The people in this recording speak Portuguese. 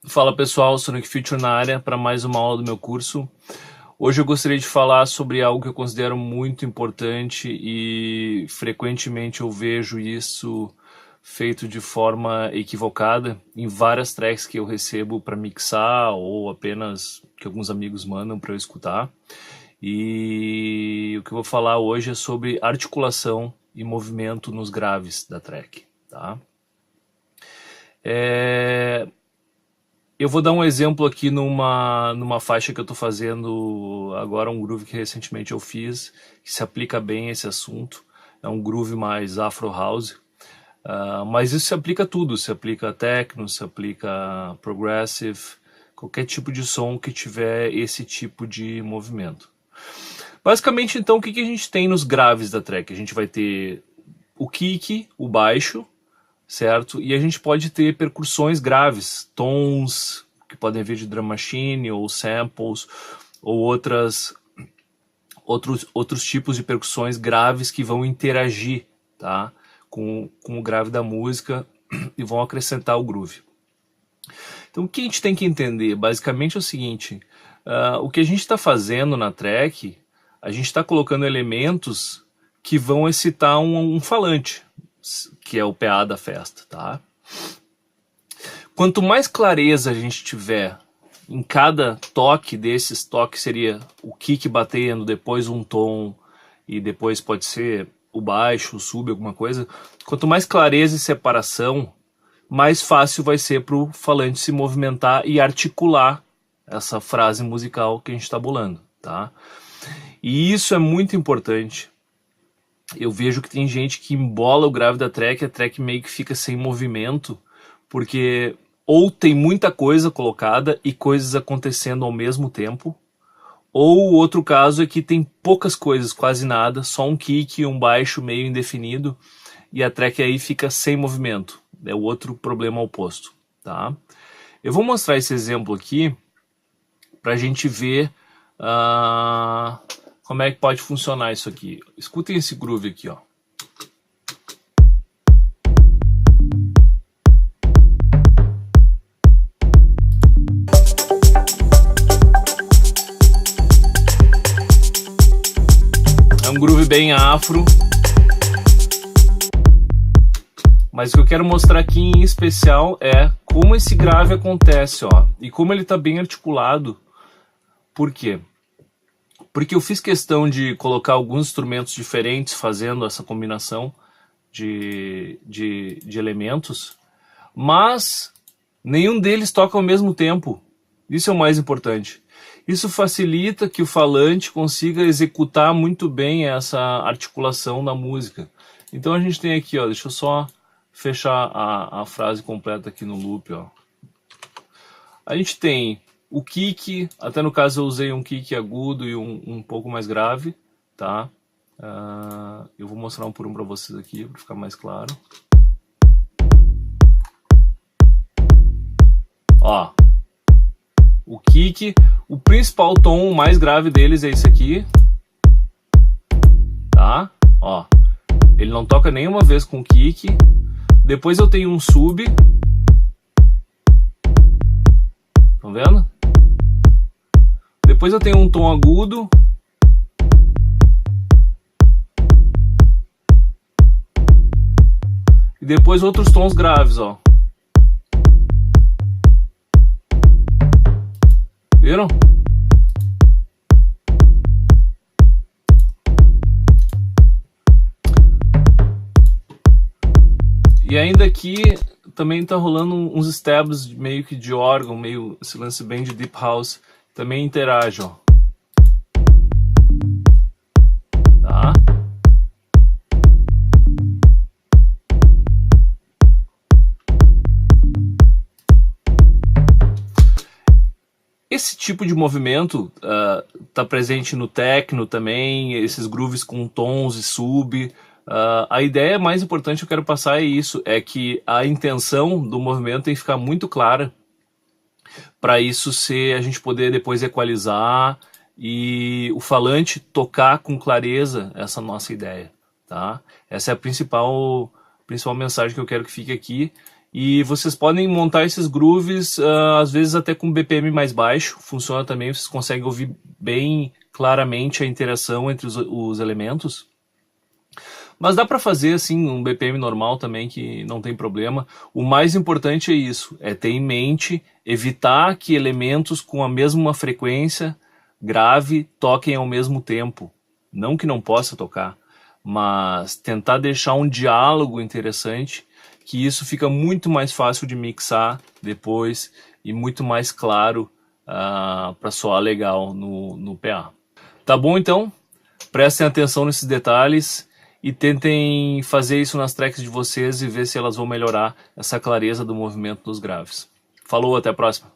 Fala pessoal, Sonic Future na área para mais uma aula do meu curso. Hoje eu gostaria de falar sobre algo que eu considero muito importante e frequentemente eu vejo isso feito de forma equivocada em várias tracks que eu recebo para mixar ou apenas que alguns amigos mandam para eu escutar. E o que eu vou falar hoje é sobre articulação e movimento nos graves da track, tá? Eu vou dar um exemplo aqui numa faixa que eu estou fazendo agora, um groove que recentemente eu fiz, que se aplica bem a esse assunto. É um groove mais Afro House, mas isso se aplica a tudo, se aplica a techno, se aplica a progressive, qualquer tipo de som que tiver esse tipo de movimento. Basicamente, então, o que a gente tem nos graves da track? A gente vai ter o kick, o baixo, certo? E a gente pode ter percussões graves, tons que podem vir de drum machine ou samples ou outros tipos de percussões graves que vão interagir, tá? com o grave da música e vão acrescentar o groove. Então o que a gente tem que entender basicamente é o seguinte: o que a gente está fazendo na track, a gente está colocando elementos que vão excitar um falante, que é o PA da festa, tá? Quanto mais clareza a gente tiver em cada toque desses, toque seria o kick batendo, depois um tom, e depois pode ser o baixo, o sub, alguma coisa. Quanto mais clareza e separação, mais fácil vai ser para o falante se movimentar e articular essa frase musical que a gente está bolando, tá? E isso é muito importante. Eu vejo que tem gente que embola o grave da track, a track meio que fica sem movimento, porque ou tem muita coisa colocada e coisas acontecendo ao mesmo tempo, ou o outro caso é que tem poucas coisas, quase nada, só um kick e um baixo meio indefinido, e a track aí fica sem movimento. É o outro problema oposto, tá? Eu vou mostrar esse exemplo aqui para a gente ver como é que pode funcionar isso aqui. Escutem esse groove aqui, ó. É um groove bem afro. Mas o que eu quero mostrar aqui em especial é como esse grave acontece, ó. E como ele está bem articulado. Por quê? Porque eu fiz questão de colocar alguns instrumentos diferentes fazendo essa combinação de elementos, mas nenhum deles toca ao mesmo tempo. Isso é o mais importante. Isso facilita que o falante consiga executar muito bem essa articulação da música. Então a gente tem aqui, ó, deixa eu só fechar a frase completa aqui no loop, ó. A gente tem o kick, até no caso eu usei um kick agudo e um pouco mais grave, tá? Eu vou mostrar um por um para vocês aqui, para ficar mais claro. Ó, o kick, o principal tom mais grave deles é esse aqui, tá? Ó, ele não toca nenhuma vez com o kick. Depois eu tenho um sub, estão vendo? Depois eu tenho um tom agudo. E depois outros tons graves, ó. Viram? E ainda aqui também tá rolando uns stabs meio que de órgão, meio esse lance bem de deep house. Também interage, ó. Tá? Esse tipo de movimento tá presente no techno também, esses grooves com tons e sub. A ideia mais importante que eu quero passar é isso, é que a intenção do movimento tem que ficar muito clara para isso ser, a gente poder depois equalizar e o falante tocar com clareza essa nossa ideia, tá? Essa é a principal mensagem que eu quero que fique aqui. E vocês podem montar esses grooves, às vezes até com BPM mais baixo, funciona também, vocês conseguem ouvir bem claramente a interação entre os elementos. Mas dá para fazer assim um BPM normal também, que não tem problema. O mais importante é isso, é ter em mente, evitar que elementos com a mesma frequência grave toquem ao mesmo tempo. Não que não possa tocar, mas tentar deixar um diálogo interessante, que isso fica muito mais fácil de mixar depois e muito mais claro para soar legal no PA. Tá bom então? Prestem atenção nesses detalhes e tentem fazer isso nas tracks de vocês e ver se elas vão melhorar essa clareza do movimento dos graves. Falou, até a próxima!